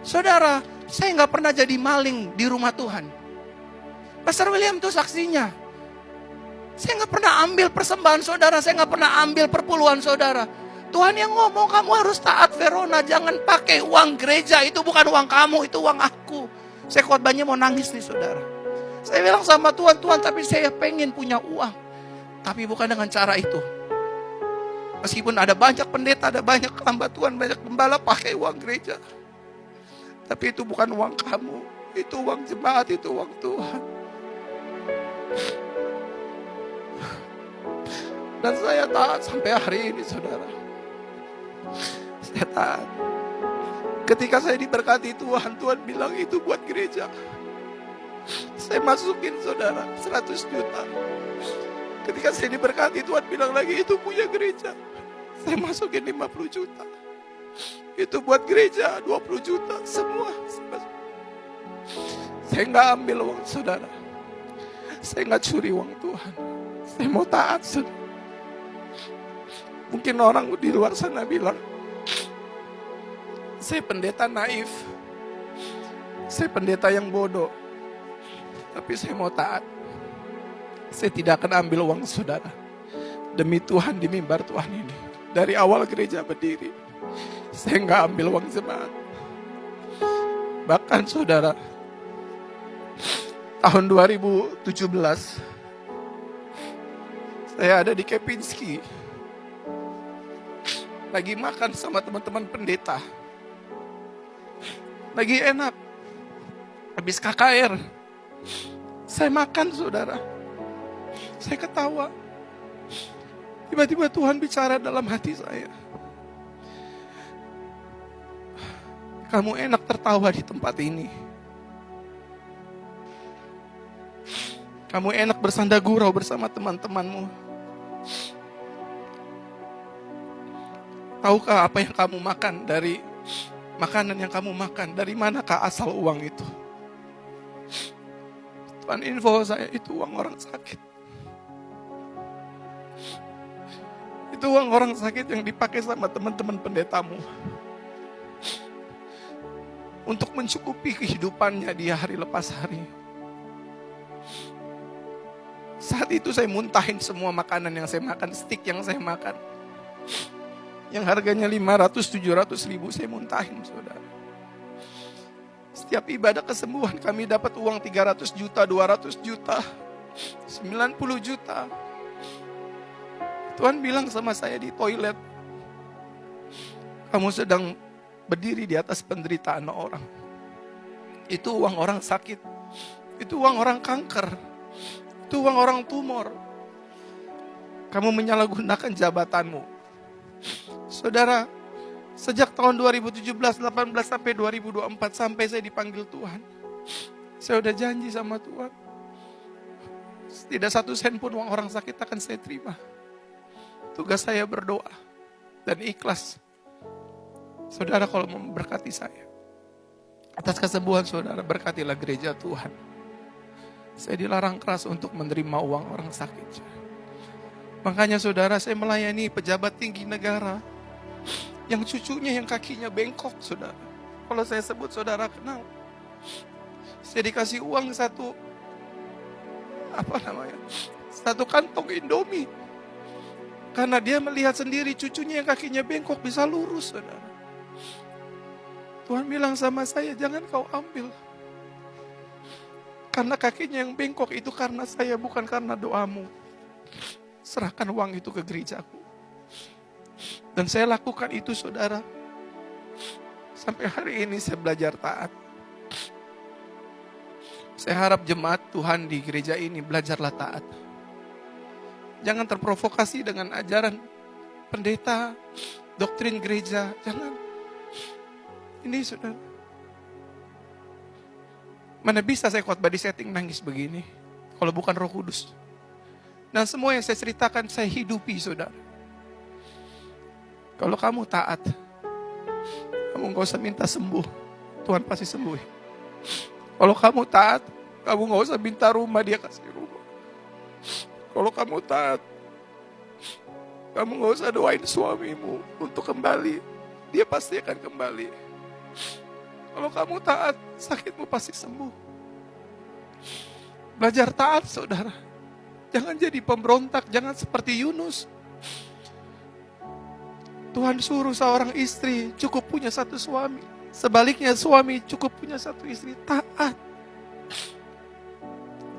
Saudara, saya nggak pernah jadi maling di rumah Tuhan. Pastor William itu saksinya. Saya nggak pernah ambil persembahan saudara, saya nggak pernah ambil perpuluhan saudara. Tuhan yang ngomong, kamu harus taat Verona, jangan pakai uang gereja, itu bukan uang kamu, itu uang aku. Saya khotbahnya mau nangis nih saudara. Saya bilang sama Tuhan, Tuhan tapi saya pengen punya uang. Tapi bukan dengan cara itu. Meskipun ada banyak pendeta, ada banyak hamba Tuhan, banyak gembala pakai uang gereja. Tapi itu bukan uang kamu, itu uang jemaat, itu uang Tuhan. Dan saya taat sampai hari ini saudara. Saya taat. Ketika saya diberkati Tuhan, Tuhan bilang itu buat gereja. Saya masukin saudara 100 juta. Ketika saya diberkati Tuhan bilang lagi itu punya gereja. Saya masukin 50 juta. Itu buat gereja 20 juta. Semua saya nggak ambil uang saudara. Saya nggak curi uang Tuhan. Saya mau taat saudara. Mungkin orang di luar sana bilang, saya pendeta naif, saya pendeta yang bodoh. Tapi saya mau taat. Saya tidak akan ambil uang saudara. Demi Tuhan di mimbar Tuhan ini. Dari awal gereja berdiri, saya nggak ambil uang jemaat. Bahkan saudara, tahun 2017, saya ada di Kempinski. Lagi makan sama teman-teman pendeta. Lagi enak. Habis KKR. Saya makan saudara. Saya ketawa. Tiba-tiba Tuhan bicara dalam hati saya. Kamu enak tertawa di tempat ini. Kamu enak bersanda gurau bersama teman-temanmu. Tahukah apa yang kamu makan dari makanan yang kamu makan? Dari manakah asal uang itu? Tuhan info saya itu uang orang sakit. Itu uang orang sakit yang dipakai sama teman-teman pendetamu. Untuk mencukupi kehidupannya di hari lepas hari. Saat itu saya muntahin semua makanan yang saya makan, steak yang saya makan. Yang harganya 500-700 ribu saya muntahin saudara. Setiap ibadah kesembuhan kami dapat uang 300 juta, 200 juta, 90 juta. Tuhan bilang sama saya di toilet, kamu sedang berdiri di atas penderitaan orang. Itu uang orang sakit, itu uang orang kanker, itu uang orang tumor. Kamu menyalahgunakan jabatanmu. Saudara, sejak tahun 2017, 18 sampai 2024 sampai saya dipanggil Tuhan. Saya udah janji sama Tuhan. Tidak satu sen pun uang orang sakit akan saya terima. Tugas saya berdoa dan ikhlas. Saudara kalau memberkati saya. Atas kesembuhan saudara, berkatilah gereja Tuhan. Saya dilarang keras untuk menerima uang orang sakit. Makanya saudara, saya melayani pejabat tinggi negara. Yang cucunya yang kakinya bengkok saudara. Kalau saya sebut saudara kenal. Saya dikasih uang satu kantong Indomie. Karena dia melihat sendiri cucunya yang kakinya bengkok bisa lurus saudara. Tuhan bilang sama saya, jangan kau ambil. Karena kakinya yang bengkok itu karena saya, bukan karena doamu. Serahkan uang itu ke gerejaku. Dan saya lakukan itu saudara. Sampai hari ini saya belajar taat. Saya harap jemaat Tuhan di gereja ini belajarlah taat. Jangan terprovokasi dengan ajaran pendeta, doktrin gereja. Jangan. Ini saudara. Mana bisa saya khotbah di setting nangis begini. Kalau bukan Roh Kudus. Dan semua yang saya ceritakan saya hidupi saudara. Kalau kamu taat, kamu gak usah minta sembuh. Tuhan pasti sembuh. Kalau kamu taat, kamu gak usah minta rumah, dia kasih rumah. Kalau kamu taat, kamu gak usah doain suamimu untuk kembali. Dia pasti akan kembali. Kalau kamu taat, sakitmu pasti sembuh. Belajar taat, saudara. Jangan jadi pemberontak, jangan seperti Yunus. Tuhan suruh seorang istri cukup punya satu suami. Sebaliknya suami cukup punya satu istri. Taat.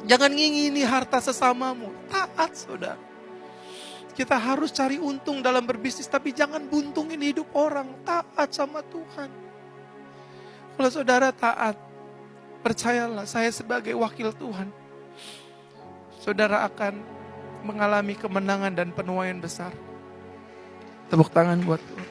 Jangan ngingini harta sesamamu. Taat, saudara. Kita harus cari untung dalam berbisnis, tapi jangan buntungin hidup orang. Taat sama Tuhan. Kalau saudara taat, percayalah, saya sebagai wakil Tuhan, saudara akan mengalami kemenangan dan penuaian besar. Tepuk tangan buat Tuhan.